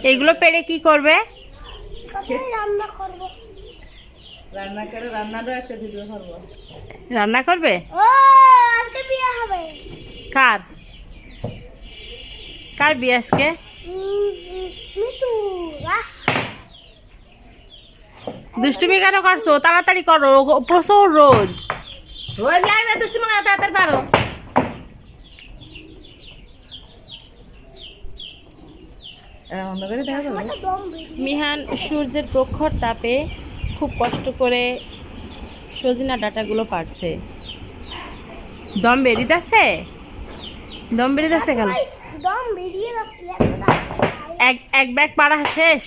এগুলো পেরে কি করবে? রান্না করব। রান্না করে রান্নারও একটা ভিডিও করব। রান্না করবে? ও আজকে বিয়ে হবে। কার কার বিয়ে আজকে? মিতু দুষ্টুমি কেন করছো? তাড়াতাড়ি করো, প্রচুর রোদ। রোজ যায় না দুষ্টু মা তাড়াতাড়ি পারো। অন্ধ করে দেখা যাবে। মিহান সূর্যের প্রখর তাপে খুব কষ্ট করে সজিনা ডাঁটাগুলো পাড়ছে। দম বেরিয়ে যাচ্ছে? দম বেরিয়ে যাচ্ছে কেন? দম বেরিয়ে যাচ্ছে। এক ব্যাগ পাড়া শেষ।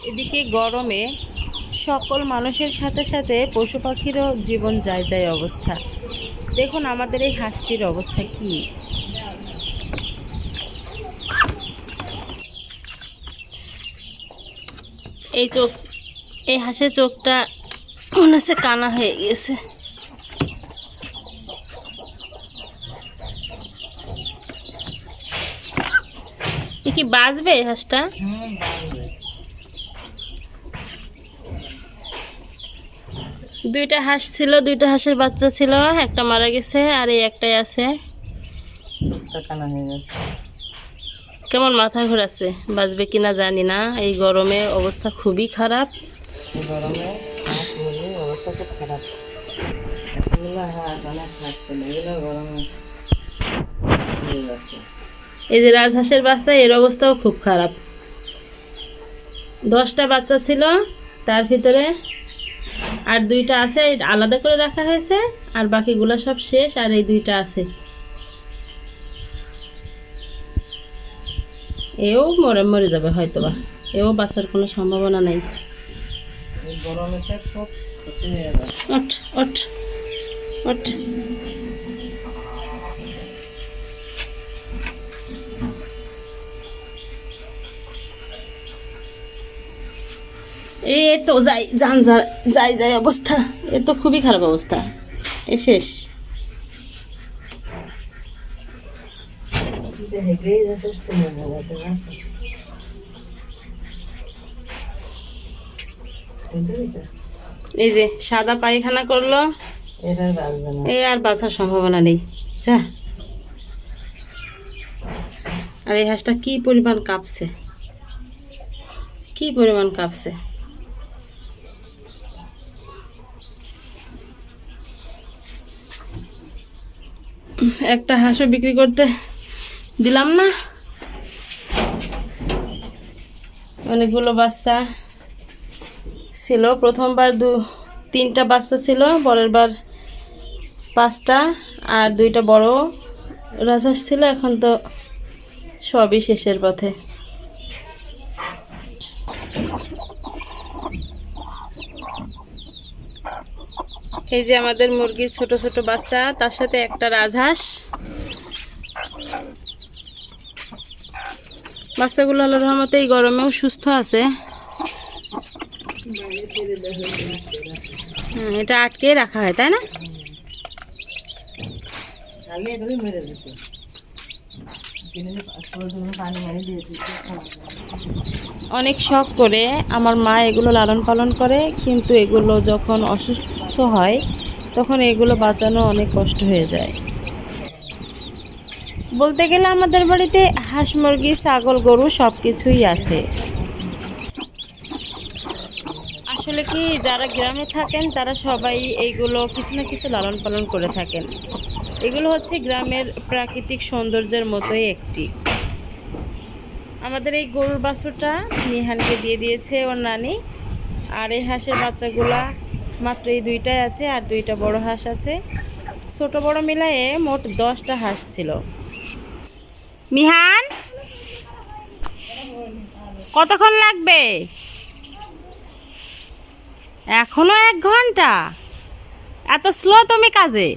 এদিকে গরমে সকল মানুষের সাথে সাথে পশু পাখিরও জীবন যায় যায় অবস্থা। দেখুন আমাদের এই হাঁসটির অবস্থা কি। এই চোখ, এই হাঁসের চোখটা মনে হচ্ছে কানা হয়ে গিয়েছে। এ কি বাঁচবে এই হাঁসটা? দুইটা হাঁস ছিল, দুইটা হাঁসের বাচ্চা ছিল, একটা মারা গেছে আর এই একটাই আছে। কানা হয়ে গেছে। কেমন মাথা ঘোরাচ্ছে, বাঁচবে কিনা জানি না। এই গরমে অবস্থা খুবই খারাপ। গরমে হাঁস মুরগির অবস্থা খুব খারাপ। এতগুলো হাঁস অনেক হাঁস ছিল, এগুলো গরমে হয়ে যাচ্ছে। এই যে রাজহাঁসের বাচ্চা, এর অবস্থাও খুব খারাপ। 10টা বাচ্চা ছিল, তার ভিতরে আর 2টা আছে, আলাদা করে রাখা হয়েছে, আর বাকিগুলো সব শেষ, আর এই 2টা আছে। এও মরে যাবে হয়তোবা, এও বাঁচার কোনো সম্ভাবনা নেই। এই গরমে খুব ক্ষতি হয়ে যাচ্ছে। ওঠ ওঠ ওঠ। এ তো যাই অবস্থা, এ তো খুবই খারাপ অবস্থা, এ শেষ। হেগেই যাচ্ছে সিনেমা যাতে এই যে সাদা পায়খানা করলো, এটা বাঁচবে না। এ আর বাঁচার সম্ভাবনা নেই। যা। আর এই হাঁসটা কি পরিমাণ কাঁপছে, কি পরিমাণ কাঁপছে। একটা হাঁসও বিক্রি করতে দিলাম না। অনেকগুলো বাচ্চা ছিল, প্রথমবার 3টা বাচ্চা ছিল, পরের বার 5টা, আর 2টা বড় রাজহাঁস ছিল। এখন তো সবই শেষের পথে। এই যে আমাদের মুরগির ছোট ছোট বাচ্চা, তার সাথে একটা রাজহাঁস। বাচ্চাগুলো আল্লাহর রহমতে এই গরমেও সুস্থ আছে। এটা আটকে রাখা হয়, তাই না? অনেক শখ করে আমার মা এগুলো লালন পালন করে, কিন্তু এগুলো যখন অসুস্থ হয় তখন এগুলো বাঁচানো অনেক কষ্ট হয়ে যায়। বলতে গেলে আমাদের বাড়িতে হাঁস মুরগি ছাগল গরু সব কিছুই আছে। আসলে কি, যারা গ্রামে থাকেন তারা সবাই এইগুলো কিছু না কিছু লালন পালন করে থাকেন। এগুলো হচ্ছে গ্রামের প্রাকৃতিক সৌন্দর্যের মতোই একটি। আমাদের এই গরুর বাছুরটা মিহানকে দিয়ে দিয়েছে ওর নানি। আর এই হাঁসের বাচ্চাগুলা মাত্র এই 2টাই আছে, আর 2টা বড় হাঁস আছে। ছোট বড় মিলায়ে মোট 10টা হাঁস ছিল। মিহান, কতক্ষণ লাগবে? এখনো 1 ঘন্টা? এত স্লো তুমি কাজে?